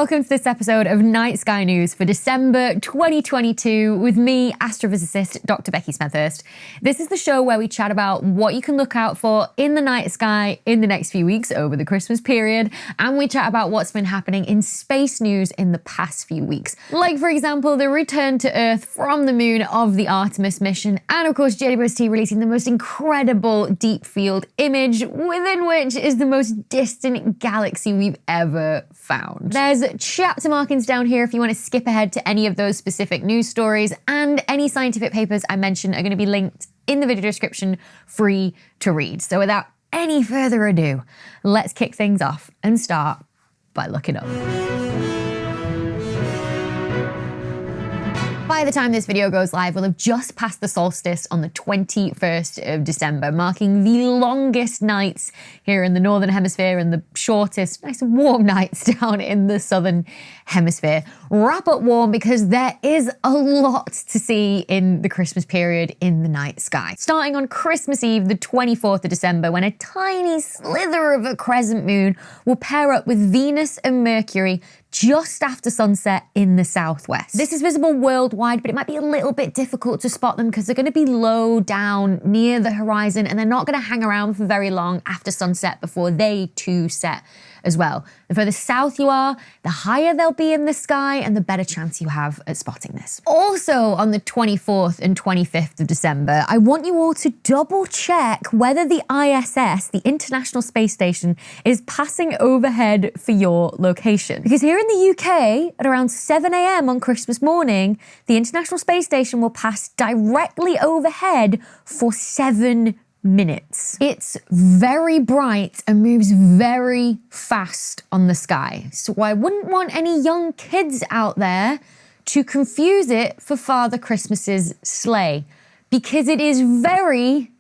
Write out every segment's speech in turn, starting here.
welcome to this episode of Night Sky News for December 2022 with me, astrophysicist Dr. Becky Smethurst. This is the show where we chat about what you can look out for in the night sky in the next few weeks over the Christmas period, and we chat about what's been happening in space news in the past few weeks. Like, for example, the return to Earth from the moon of the Artemis mission, and of course JWST releasing the most incredible deep field image, within which is the most distant galaxy we've ever found. There's chapter markings down here if you want to skip ahead to any of those specific news stories, and any scientific papers I mention are going to be linked in the video description, free to read. So without any further ado, let's kick things off and start by looking up. By the time this video goes live, we'll have just passed the solstice on the 21st of December, marking the longest nights here in the Northern Hemisphere and the shortest, nice warm nights down in the Southern Hemisphere. Wrap up warm because there is a lot to see in the Christmas period in the night sky. Starting on Christmas Eve, the 24th of December, when a tiny slither of a crescent moon will pair up with Venus and Mercury just after sunset in the southwest. This is visible worldwide, but it might be a little bit difficult to spot them because they're going to be low down near the horizon, and they're not going to hang around for very long after sunset before they too set as well. The further south you are, the higher they'll be in the sky and the better chance you have at spotting this. Also on the 24th and 25th of December, I want you all to double check whether the ISS, the International Space Station, is passing overhead for your location. Because here in the UK, at around 7 a.m. on Christmas morning, the International Space Station will pass directly overhead for 7 minutes. It's very bright and moves very fast on the sky. So I wouldn't want any young kids out there to confuse it for Father Christmas's sleigh, because it is very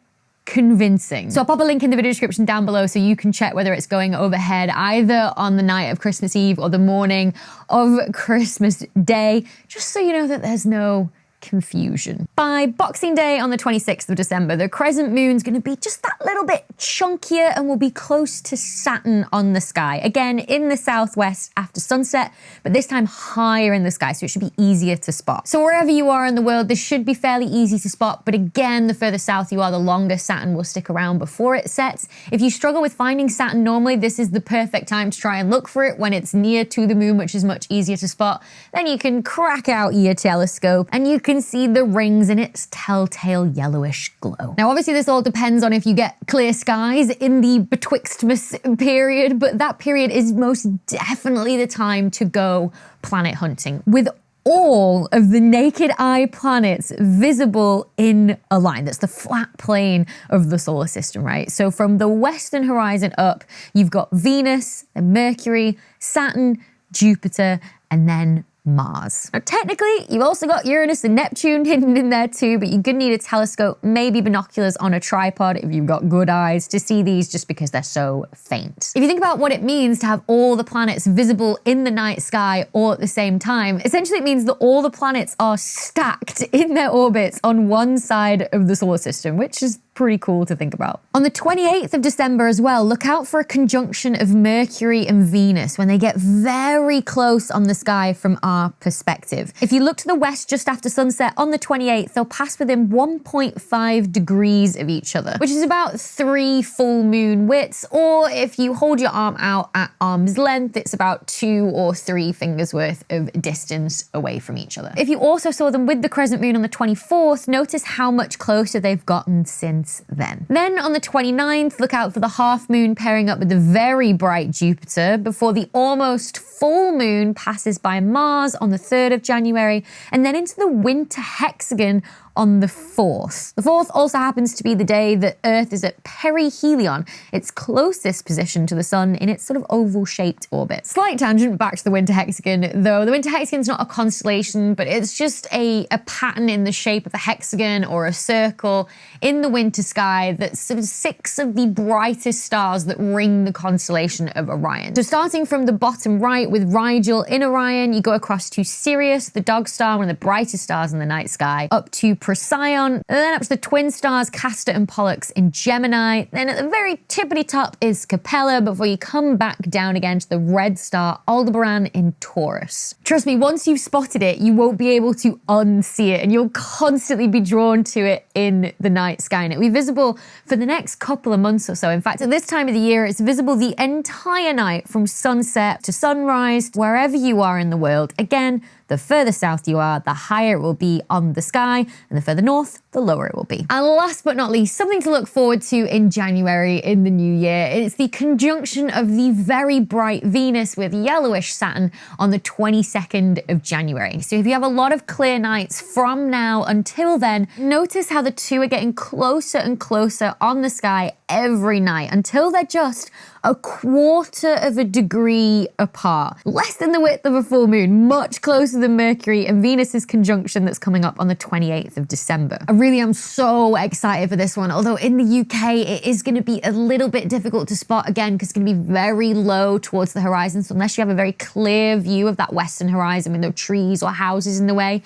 convincing. So I'll pop a link in the video description down below so you can check whether it's going overhead either on the night of Christmas Eve or the morning of Christmas Day, just so you know that there's no confusion. By Boxing Day on the 26th of December, the crescent moon's going to be just that little bit chunkier and will be close to Saturn on the sky. Again, in the southwest after sunset, but this time higher in the sky, so it should be easier to spot. So wherever you are in the world, this should be fairly easy to spot, but again, the further south you are, the longer Saturn will stick around before it sets. If you struggle with finding Saturn normally, this is the perfect time to try and look for it when it's near to the moon, which is much easier to spot. Then you can crack out your telescope and you can see the rings in its telltale yellowish glow. Now, obviously, this all depends on if you get clear skies in the betwixtmas period, but that period is most definitely the time to go planet hunting, with all of the naked eye planets visible in a line. That's the flat plane of the solar system, right? So from the western horizon up, you've got Venus, then Mercury, Saturn, Jupiter, and then Mars. Now, technically, you've also got Uranus and Neptune hidden in there too, but you're gonna need a telescope, maybe binoculars on a tripod if you've got good eyes to see these, just because they're so faint. If you think about what it means to have all the planets visible in the night sky all at the same time, essentially it means that all the planets are stacked in their orbits on one side of the solar system, which is pretty cool to think about. On the 28th of December as well, look out for a conjunction of Mercury and Venus when they get very close on the sky from our perspective. If you look to the west just after sunset on the 28th, they'll pass within 1.5 degrees of each other, which is about 3 full moon widths, or if you hold your arm out at arm's length, it's about 2 or 3 fingers worth of distance away from each other. If you also saw them with the crescent moon on the 24th, notice how much closer they've gotten since then. Then on the 29th, look out for the half moon pairing up with the very bright Jupiter before the almost full moon passes by Mars on the 3rd of January, and then into the winter hexagon on the 4th. The 4th also happens to be the day that Earth is at perihelion, its closest position to the sun in its sort of oval-shaped orbit. Slight tangent back to the winter hexagon, though. The winter hexagon's not a constellation, but it's just a pattern in the shape of a hexagon or a circle in the winter sky that's sort of 6 of the brightest stars that ring the constellation of Orion. So starting from the bottom right with Rigel in Orion, you go across to Sirius, the dog star, one of the brightest stars in the night sky, up to Procyon, and then up to the twin stars Castor and Pollux in Gemini. Then at the very tippity top is Kepler before you come back down again to the red star Aldebaran in Taurus. Trust me, once you've spotted it, you won't be able to unsee it, and you'll constantly be drawn to it in the night sky. And it'll be visible for the next couple of months or so. In fact, at this time of the year, it's visible the entire night from sunset to sunrise, wherever you are in the world. Again, the further south you are, the higher it will be on the sky, and the further north, the lower it will be. And last but not least, something to look forward to in January in the new year. It's the conjunction of the very bright Venus with yellowish Saturn on the 22nd of January. So if you have a lot of clear nights from now until then, notice how the two are getting closer and closer on the sky every night until they're just a quarter of a degree apart. Less than the width of a full moon, much closer than Mercury and Venus's conjunction that's coming up on the 28th of December. I really am so excited for this one, although in the UK it is going to be a little bit difficult to spot again because it's going to be very low towards the horizon. So unless you have a very clear view of that western horizon with no trees or houses in the way,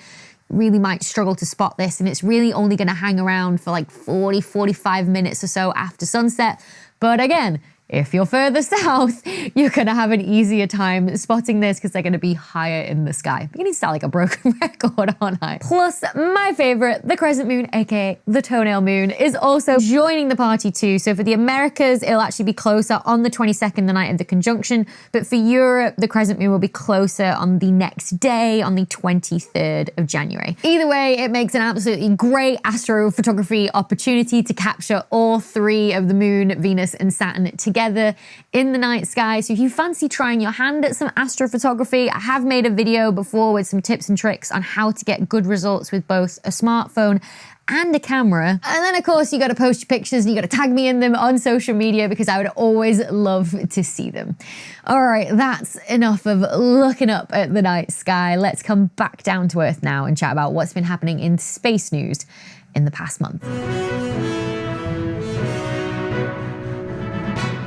really might struggle to spot this, and it's really only going to hang around for like 45 minutes or so after sunset. But again, if you're further south, you're going to have an easier time spotting this because they're going to be higher in the sky. Beginning to sound like a broken record, aren't I? Plus, my favorite, the crescent moon, aka the toenail moon, is also joining the party too. So for the Americas, it'll actually be closer on the 22nd, the night of the conjunction. But for Europe, the crescent moon will be closer on the next day, on the 23rd of January. Either way, it makes an absolutely great astrophotography opportunity to capture all three of the moon, Venus, and Saturn together in the night sky. So if you fancy trying your hand at some astrophotography, I have made a video before with some tips and tricks on how to get good results with both a smartphone and a camera. And then of course you got to post your pictures and you got to tag me in them on social media because I would always love to see them. All right, that's enough of looking up at the night sky. Let's come back down to Earth now and chat about what's been happening in space news in the past month.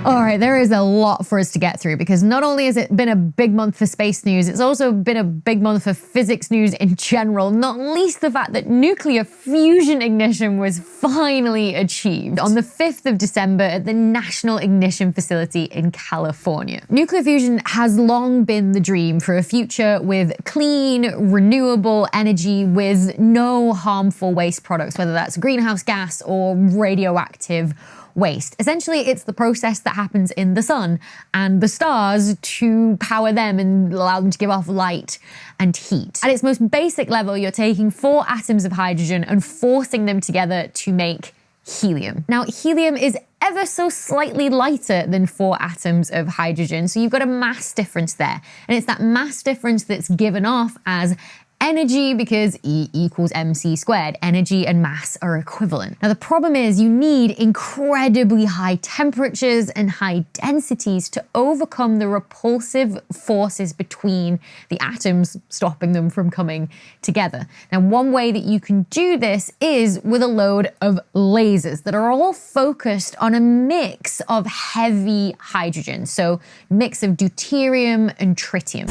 All right, there is a lot for us to get through because not only has it been a big month for space news, it's also been a big month for physics news in general, not least the fact that nuclear fusion ignition was finally achieved on the 5th of December at the National Ignition Facility in California. Nuclear fusion has long been the dream for a future with clean, renewable energy with no harmful waste products, whether that's greenhouse gas or radioactive waste. Essentially, it's the process that happens in the sun and the stars to power them and allow them to give off light and heat. At its most basic level, you're taking 4 atoms of hydrogen and forcing them together to make helium. Now, helium is ever so slightly lighter than 4 atoms of hydrogen, so you've got a mass difference there. And it's that mass difference that's given off as energy because E equals mc squared. Energy and mass are equivalent. Now the problem is you need incredibly high temperatures and high densities to overcome the repulsive forces between the atoms, stopping them from coming together. Now one way that you can do this is with a load of lasers that are all focused on a mix of heavy hydrogen. So mix of deuterium and tritium.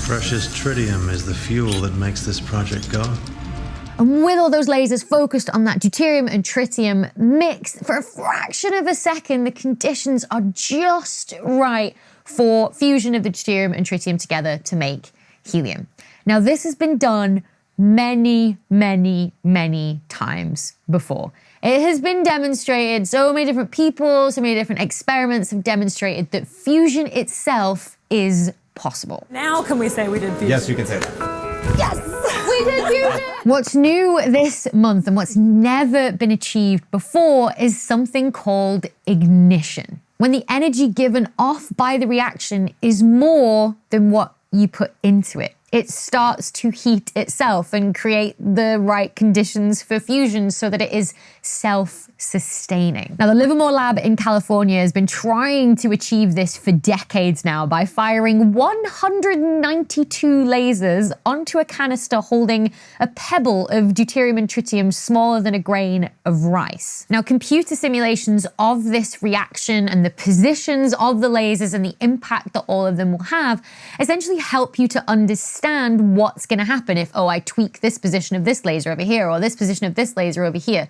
Precious tritium is the fuel that makes this project go. And with all those lasers focused on that deuterium and tritium mix, for a fraction of a second, the conditions are just right for fusion of the deuterium and tritium together to make helium. Now, this has been done many, many, many times before. It has been demonstrated, so many different people, so many different experiments have demonstrated that fusion itself is possible. Now can we say we did fusion? Yes, you can say that. Yes! We did fusion! What's new this month and what's never been achieved before is something called ignition. When the energy given off by the reaction is more than what you put into it. It starts to heat itself and create the right conditions for fusion so that it is self-sustaining. Now, the Livermore Lab in California has been trying to achieve this for decades now by firing 192 lasers onto a canister holding a pebble of deuterium and tritium smaller than a grain of rice. Now, computer simulations of this reaction and the positions of the lasers and the impact that all of them will have essentially help you to understand understand what's going to happen if, I tweak this position of this laser over here or this position of this laser over here.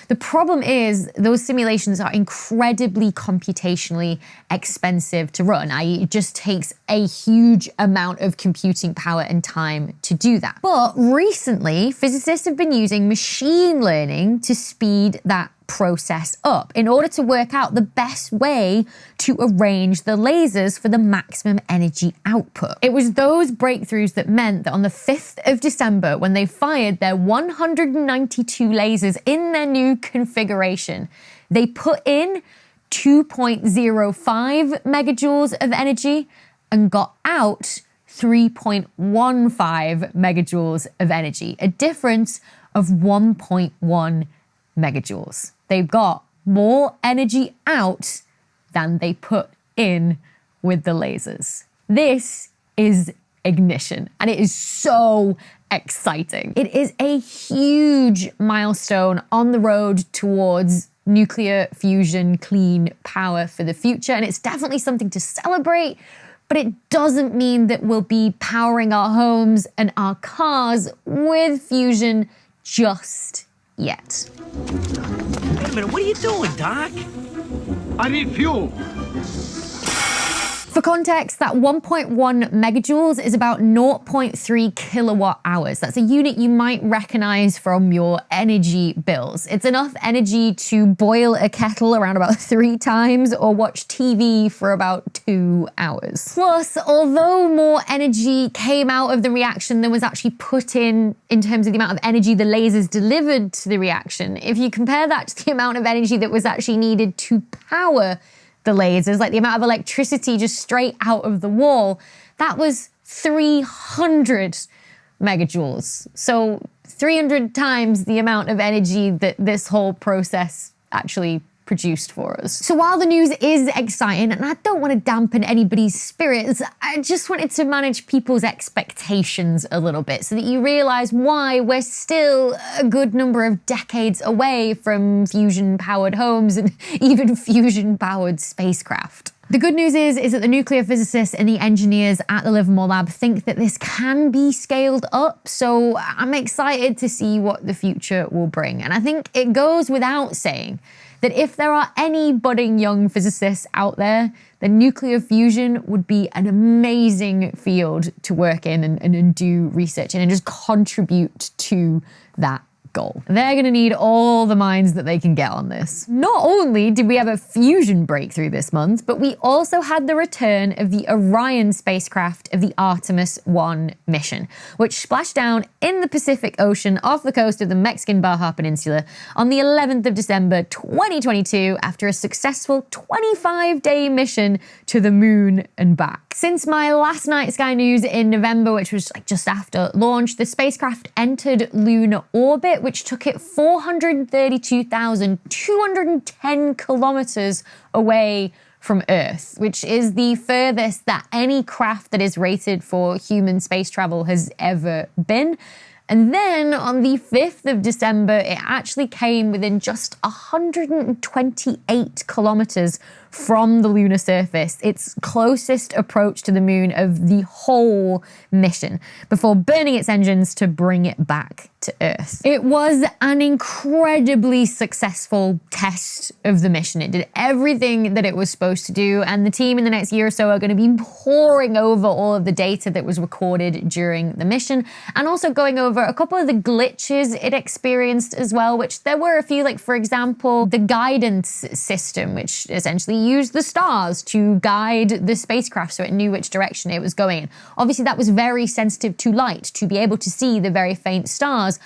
The problem is those simulations are incredibly computationally expensive to run, i.e. it just takes a huge amount of computing power and time to do that. But recently, physicists have been using machine learning to speed that process up in order to work out the best way to arrange the lasers for the maximum energy output. It was those breakthroughs that meant that on the 5th of December, when they fired their 192 lasers in their new configuration, they put in 2.05 megajoules of energy and got out 3.15 megajoules of energy, a difference of 1.1 megajoules. They got more energy out than they put in with the lasers. This is ignition, and it is so exciting. It is a huge milestone on the road towards nuclear fusion clean power for the future, and it's definitely something to celebrate, but it doesn't mean that we'll be powering our homes and our cars with fusion just yet. Wait a minute, what are you doing, Doc? I need fuel. For context, that 1.1 megajoules is about 0.3 kilowatt hours. That's a unit you might recognize from your energy bills. It's enough energy to boil a kettle around about 3 times or watch TV for about 2 hours. Plus, although more energy came out of the reaction than was actually put in terms of the amount of energy the lasers delivered to the reaction, if you compare that to the amount of energy that was actually needed to power the lasers, like the amount of electricity just straight out of the wall, that was 300 megajoules. So 300 times the amount of energy that this whole process actually produced for us. So while the news is exciting, and I don't want to dampen anybody's spirits, I just wanted to manage people's expectations a little bit so that you realize why we're still a good number of decades away from fusion-powered homes and even fusion-powered spacecraft. The good news is that the nuclear physicists and the engineers at the Livermore Lab think that this can be scaled up, so I'm excited to see what the future will bring. And I think it goes without saying that if there are any budding young physicists out there, then nuclear fusion would be an amazing field to work in and do research in and just contribute to that goal. They're going to need all the minds that they can get on this. Not only did we have a fusion breakthrough this month, but we also had the return of the Orion spacecraft of the Artemis 1 mission, which splashed down in the Pacific Ocean off the coast of the Mexican Baja Peninsula on the 11th of December 2022 after a successful 25-day mission to the moon and back. Since my last night Sky News in November, which was just after launch, the spacecraft entered lunar orbit, which took it 432,210 kilometers away from Earth, which is the furthest that any craft that is rated for human space travel has ever been. And then on the 5th of December, it actually came within just 128 kilometers from the lunar surface, its closest approach to the moon of the whole mission, before burning its engines to bring it back to Earth. It was an incredibly successful test of the mission. It did everything that it was supposed to do, and the team in the next year or so are going to be poring over all of the data that was recorded during the mission, and also going over a couple of the glitches it experienced as well, which there were a few, like for example, the guidance system, which essentially used the stars to guide the spacecraft so it knew which direction it was going in. Obviously that was very sensitive to light, to be able to see the very faint stars,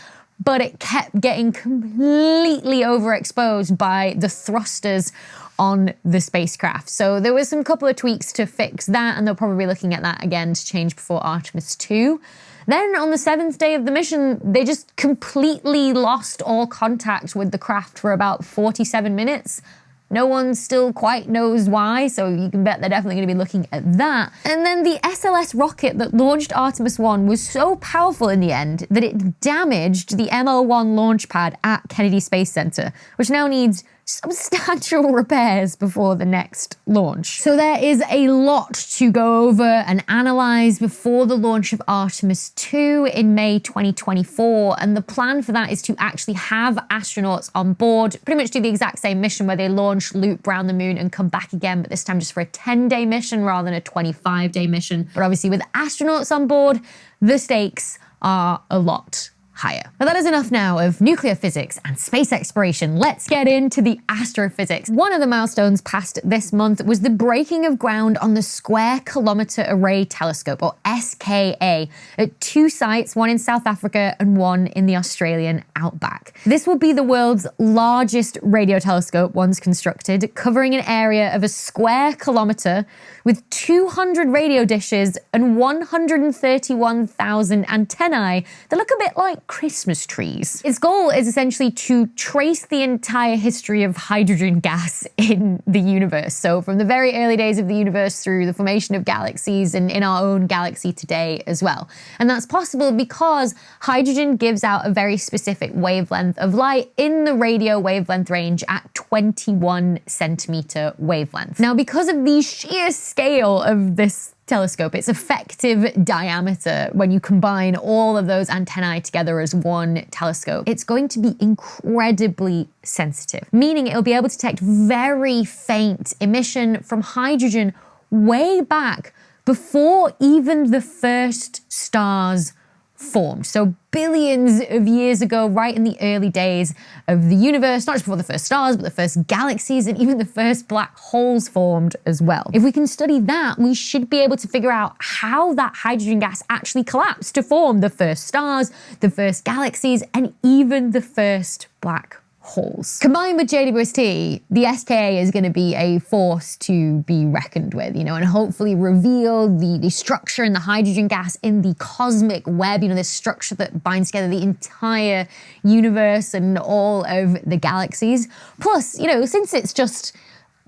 but it kept getting completely overexposed by the thrusters on the spacecraft. So there was some couple of tweaks to fix that, and they'll probably be looking at that again to change before Artemis 2. Then on the 7th day of the mission, they just completely lost all contact with the craft for about 47 minutes. No one still quite knows why, so you can bet they're definitely going to be looking at that. And then the SLS rocket that launched Artemis 1 was so powerful in the end that it damaged the ML1 launch pad at Kennedy Space Center, which now needs substantial repairs before the next launch. So there is a lot to go over and analyze before the launch of Artemis 2 in May 2024. And the plan for that is to actually have astronauts on board, pretty much do the exact same mission where they launch, loop around the moon and come back again, but this time just for a 10-day mission rather than a 25-day mission. But obviously with astronauts on board, the stakes are a lot higher. But that is enough now of nuclear physics and space exploration. Let's get into the astrophysics. One of the milestones passed this month was the breaking of ground on the Square Kilometre Array telescope, or SKA, at 2 sites, one in South Africa and one in the Australian outback. This will be the world's largest radio telescope once constructed, covering an area of a square kilometre with 200 radio dishes and 131,000 antennae that look a bit like Christmas trees. Its goal is essentially to trace the entire history of hydrogen gas in the universe. So from the very early days of the universe through the formation of galaxies and in our own galaxy today as well. And that's possible because hydrogen gives out a very specific wavelength of light in the radio wavelength range at 21 centimeter wavelength. Now, because of the sheer scale of this telescope, its effective diameter, when you combine all of those antennae together as one telescope, it's going to be incredibly sensitive, meaning it'll be able to detect very faint emission from hydrogen way back before even the first stars formed. So billions of years ago, right in the early days of the universe, not just before the first stars, but the first galaxies and even the first black holes formed as well. If we can study that, we should be able to figure out how that hydrogen gas actually collapsed to form the first stars, the first galaxies, and even the first black holes. Combined with JWST, the SKA is going to be a force to be reckoned with, and hopefully reveal the structure and the hydrogen gas in the cosmic web, this structure that binds together the entire universe and all of the galaxies. Plus, since it's just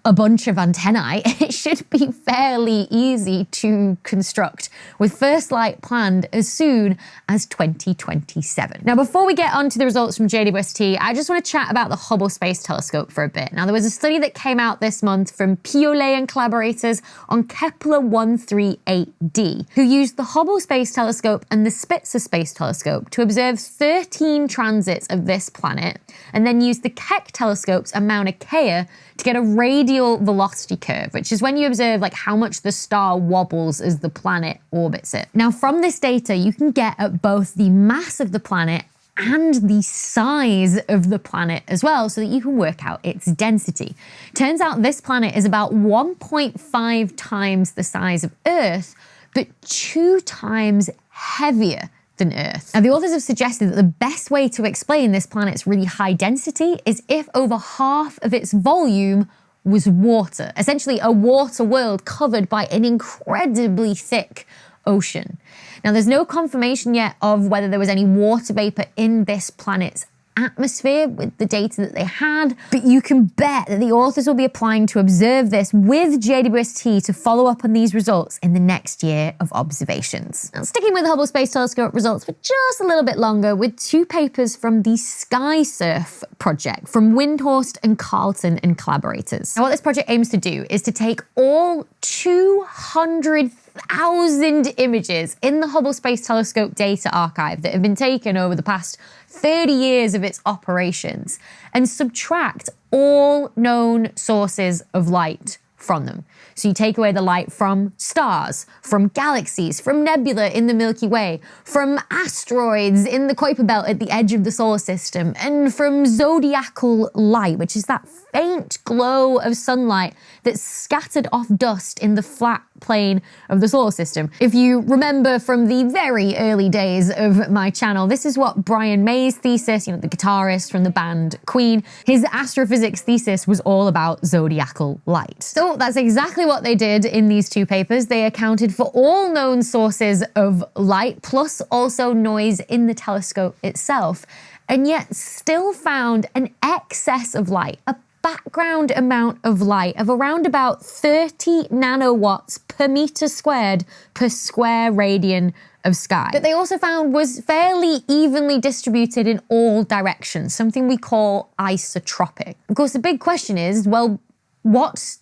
a bunch of antennae, it should be fairly easy to construct, with first light planned as soon as 2027. Now, before we get on to the results from JWST, I just want to chat about the Hubble Space Telescope for a bit. Now, there was a study that came out this month from Toenail and collaborators on Kepler 138d, who used the Hubble Space Telescope and the Spitzer Space Telescope to observe 13 transits of this planet, and then used the Keck telescopes and Mauna Kea to get a radial velocity curve, which is when you observe how much the star wobbles as the planet orbits it. Now, from this data, you can get at both the mass of the planet and the size of the planet as well, so that you can work out its density. Turns out this planet is about 1.5 times the size of Earth, but 2 times heavier than Earth. Now, the authors have suggested that the best way to explain this planet's really high density is if over half of its volume was water, essentially a water world covered by an incredibly thick ocean. Now, there's no confirmation yet of whether there was any water vapor in this planet's atmosphere with the data that they had, but you can bet that the authors will be applying to observe this with JWST to follow up on these results in the next year of observations. Now, sticking with the Hubble Space Telescope results for just a little bit longer, with 2 papers from the SkySurf project from Windhorst and Carlton and collaborators. Now, what this project aims to do is to take all 200,000 images in the Hubble Space Telescope data archive that have been taken over the past 30 years of its operations and subtract all known sources of light from them. So you take away the light from stars, from galaxies, from nebula in the Milky Way, from asteroids in the Kuiper Belt at the edge of the solar system, and from zodiacal light, which is that faint glow of sunlight that's scattered off dust in the flat plane of the solar system. If you remember from the very early days of my channel, this is what Brian May's thesis, the guitarist from the band Queen, his astrophysics thesis was all about zodiacal light. So that's exactly what they did in these 2 papers. They accounted for all known sources of light, plus also noise in the telescope itself, and yet still found an excess of light, a background amount of light of around about 30 nanowatts per meter squared per square radian of sky that they also found was fairly evenly distributed in all directions, something we call isotropic. Of course, the big question is, well, what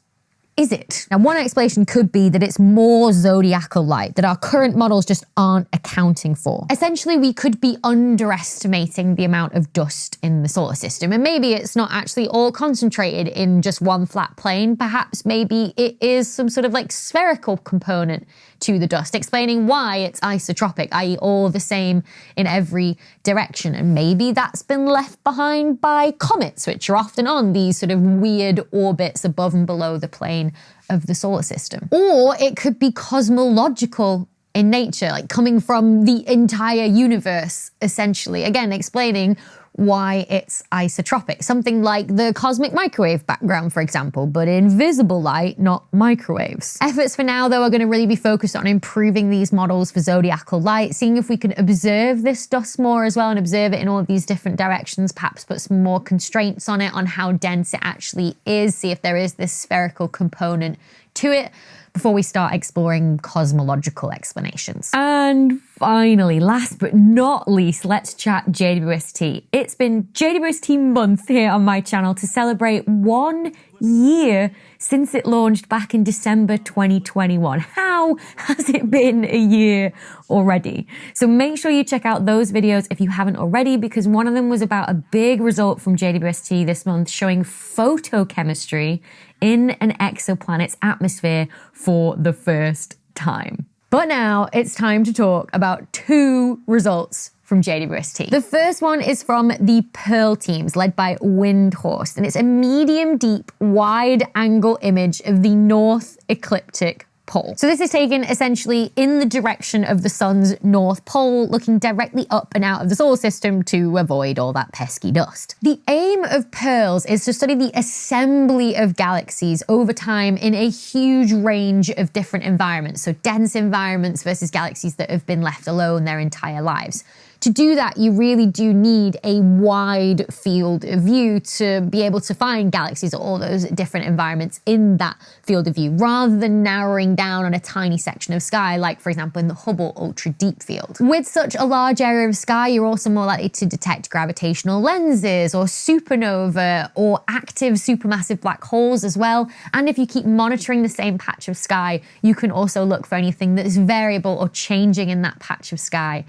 is it? Now, one explanation could be that it's more zodiacal light that our current models just aren't accounting for. Essentially, we could be underestimating the amount of dust in the solar system, and maybe it's not actually all concentrated in just one flat plane. Perhaps maybe it is some sort of like spherical component to the dust, explaining why it's isotropic, i.e. all the same in every direction. And maybe that's been left behind by comets, which are often on these sort of weird orbits above and below the plane of the solar system. Or it could be cosmological in nature, like coming from the entire universe, essentially. Again, explaining why it's isotropic. Something like the cosmic microwave background, for example, but in visible light, not microwaves. Efforts for now, though, are going to really be focused on improving these models for zodiacal light, seeing if we can observe this dust more as well and observe it in all of these different directions, perhaps put some more constraints on it, on how dense it actually is, see if there is this spherical component to it, before we start exploring cosmological explanations. And finally, last but not least, let's chat JWST. It's been JWST month here on my channel to celebrate 1 year since it launched back in December 2021. How has it been a year already? So make sure you check out those videos if you haven't already, because one of them was about a big result from JWST this month showing photochemistry in an exoplanet's atmosphere for the first time. But now it's time to talk about 2 results from JWST. The first one is from the Pearl teams led by Windhorse, and it's a medium deep wide angle image of the North Ecliptic Pole. So this is taken essentially in the direction of the sun's North Pole, looking directly up and out of the solar system to avoid all that pesky dust. The aim of Pearls is to study the assembly of galaxies over time in a huge range of different environments, so dense environments versus galaxies that have been left alone their entire lives. To do that, you really do need a wide field of view to be able to find galaxies or all those different environments in that field of view, rather than narrowing down on a tiny section of sky, like, for example, in the Hubble Ultra Deep Field. With such a large area of sky, you're also more likely to detect gravitational lenses or supernova or active supermassive black holes as well. And if you keep monitoring the same patch of sky, you can also look for anything that is variable or changing in that patch of sky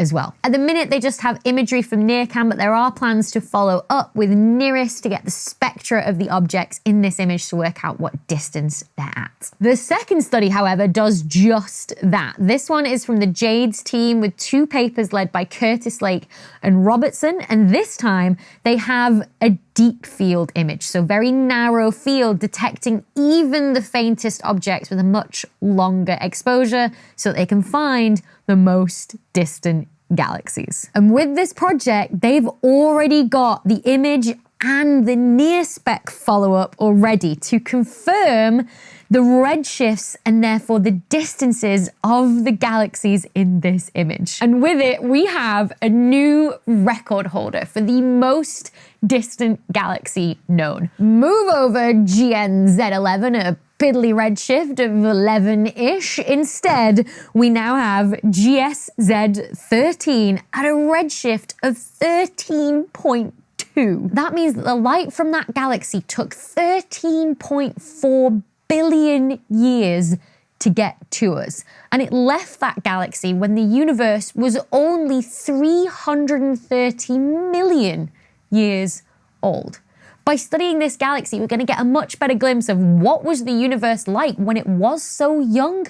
as well. At the minute, they just have imagery from NIRCam, but there are plans to follow up with NIRISS to get the spectra of the objects in this image to work out what distance they're at. The second study, however, does just that. This one is from the JADES team with 2 papers led by Curtis Lake and Robertson, and this time they have a deep field image, so very narrow field, detecting even the faintest objects with a much longer exposure so that they can find the most distant galaxies. And with this project, they've already got the image and the near-spec follow-up already to confirm the redshifts and therefore the distances of the galaxies in this image. And with it, we have a new record holder for the most distant galaxy known. Move over GNZ11, a piddly redshift of 11-ish. Instead, we now have GSZ13 at a redshift of 13.2. That means that the light from that galaxy took 13.4 billion years to get to us. And it left that galaxy when the universe was only 330 million years old. By studying this galaxy, we're going to get a much better glimpse of what was the universe like when it was so young,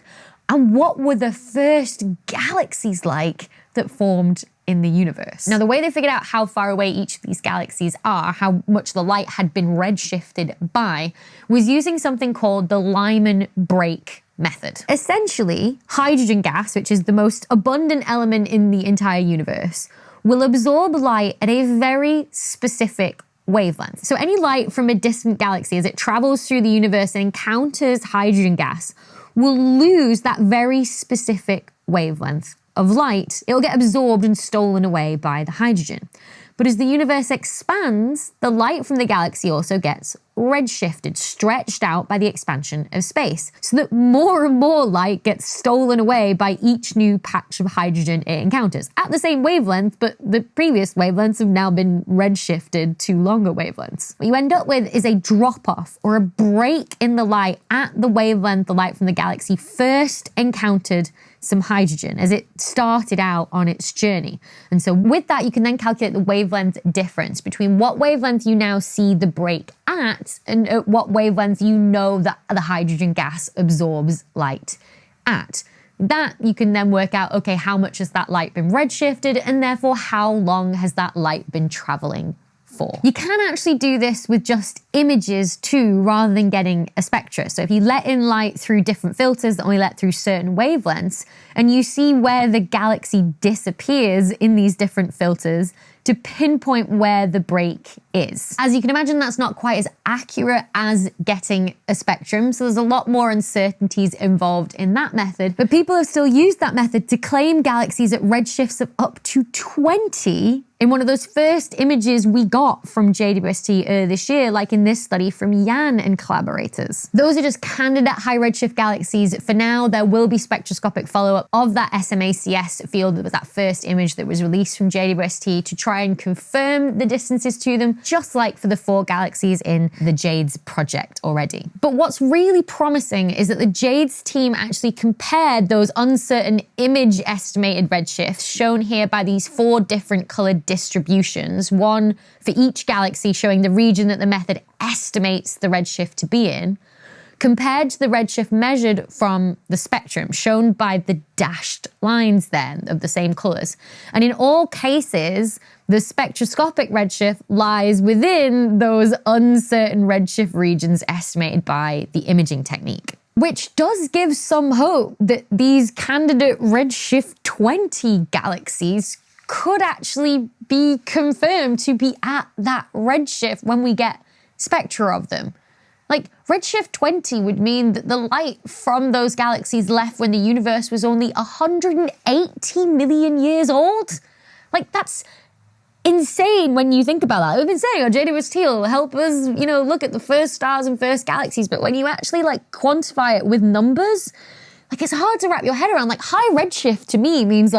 and what were the first galaxies like that formed in the universe. Now, the way they figured out how far away each of these galaxies are, how much the light had been redshifted by, was using something called the Lyman break method. Essentially, hydrogen gas, which is the most abundant element in the entire universe, will absorb light at a very specific wavelength. So any light from a distant galaxy, as it travels through the universe and encounters hydrogen gas, will lose that very specific wavelength of light. It'll get absorbed and stolen away by the hydrogen. But as the universe expands, the light from the galaxy also gets redshifted, stretched out by the expansion of space, so that more and more light gets stolen away by each new patch of hydrogen it encounters. At the same wavelength, but the previous wavelengths have now been redshifted to longer wavelengths. What you end up with is a drop-off or a break in the light at the wavelength the light from the galaxy first encountered some hydrogen as it started out on its journey. And so with that, you can then calculate the wavelength difference between what wavelength you now see the break at and at what wavelength you know that the hydrogen gas absorbs light at. That you can then work out, okay, how much has that light been redshifted, and therefore how long has that light been traveling for. You can actually do this with just images too, rather than getting a spectra. So if you let in light through different filters that only let through certain wavelengths, and you see where the galaxy disappears in these different filters to pinpoint where the break is. As you can imagine, that's not quite as accurate as getting a spectrum, so there's a lot more uncertainties involved in that method, but people have still used that method to claim galaxies at redshifts of up to 20 in one of those first images we got from JWST earlier this year, like in this study from Jan and collaborators. Those are just candidate high redshift galaxies. For now, there will be spectroscopic follow-up of that SMACS field that was that first image that was released from JWST to try and confirm the distances to them, just like for the 4 galaxies in the JADES project already. But what's really promising is that the JADES team actually compared those uncertain image estimated redshifts shown here by these 4 different colored distributions, one for each galaxy showing the region that the method estimates the redshift to be in, compared to the redshift measured from the spectrum, shown by the dashed lines then of the same colors. And in all cases, the spectroscopic redshift lies within those uncertain redshift regions estimated by the imaging technique, which does give some hope that these candidate redshift 20 galaxies could actually be confirmed to be at that redshift when we get spectra of them. Like, redshift 20 would mean that the light from those galaxies left when the universe was only 180 million years old. Like, that's insane when you think about that. We've been saying, JWST will help us, look at the first stars and first galaxies, but when you actually, quantify it with numbers, it's hard to wrap your head around. High redshift to me means,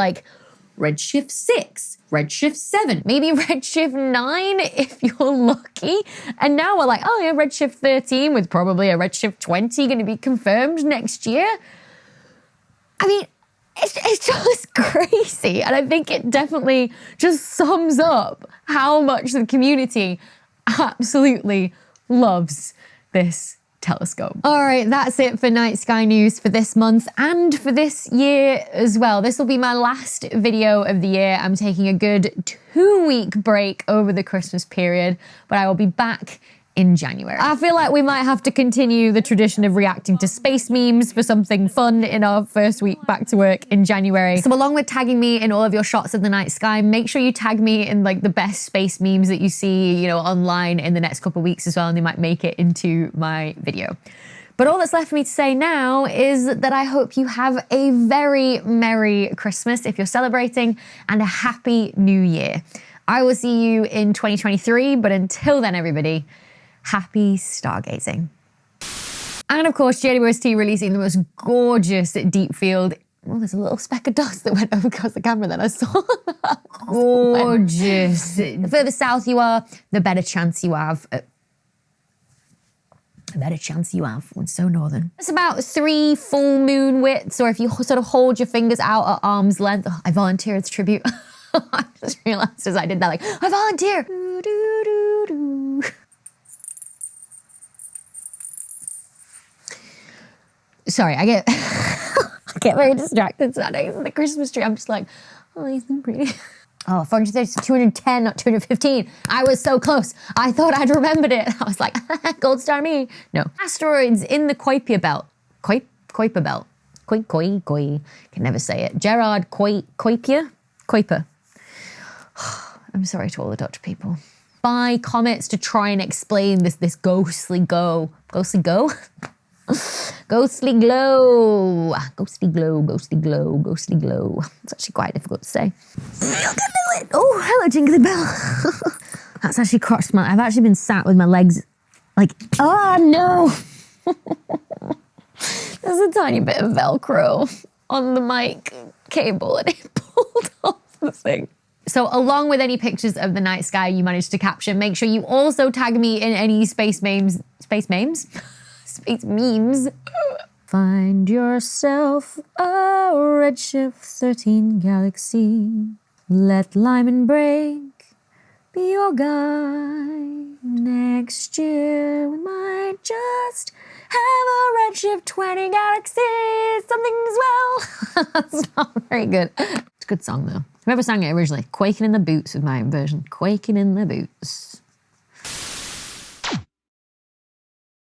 redshift 6, redshift 7, maybe redshift 9 if you're lucky. And now we're like, oh yeah, redshift 13 with probably a redshift 20 going to be confirmed next year. I mean, it's just crazy. And I think it definitely just sums up how much the community absolutely loves this telescope. All right, that's it for Night Sky News for this month and for this year as well. This will be my last video of the year. I'm taking a good 2-week break over the Christmas period, but I will be back in January. I feel like we might have to continue the tradition of reacting to space memes for something fun in our first week back to work in January. So along with tagging me in all of your shots of the night sky, make sure you tag me in the best space memes that you see, online in the next couple of weeks as well, and they might make it into my video. But all that's left for me to say now is that I hope you have a very Merry Christmas if you're celebrating, and a Happy New Year. I will see you in 2023, but until then, everybody, happy stargazing. And of course, JWST releasing the most gorgeous deep field. Oh, there's a little speck of dust that went over across the camera then. I saw that. Gorgeous. The further south you are, the better chance you have. It's so northern. It's about 3 full moon widths, or if you sort of hold your fingers out at arm's length. Oh, I volunteer as tribute. I just realized as I did that, I volunteer. Do, do, do, do. Sorry, I get very distracted Saturdays in the Christmas tree. I'm just like, oh, he's so pretty. Oh, 430, 210, not 215. I was so close. I thought I'd remembered it. I was like, gold star me. No. Asteroids in the Kuiper belt. Kuiper belt. Koi. Can never say it. Gerard Kuiper. I'm sorry to all the Dutch people. By comets to try and explain this ghostly glow. Ghostly glow. It's actually quite difficult to say. Oh, hello, Jingle Bell. That's actually crotch smell. I've actually been sat with my legs Like, oh no. There's a tiny bit of Velcro on the mic cable and it pulled off the thing. So along with any pictures of the night sky you managed to capture, make sure you also tag me in any space memes. Space memes? Space memes. Find yourself a redshift 13 galaxy. Let Lyman break be your guide. Next year we might just have a redshift 20 galaxy. Something as well. That's not very good. It's a good song though. Whoever sang it originally, Quaking in the Boots with my version. Quaking in the Boots.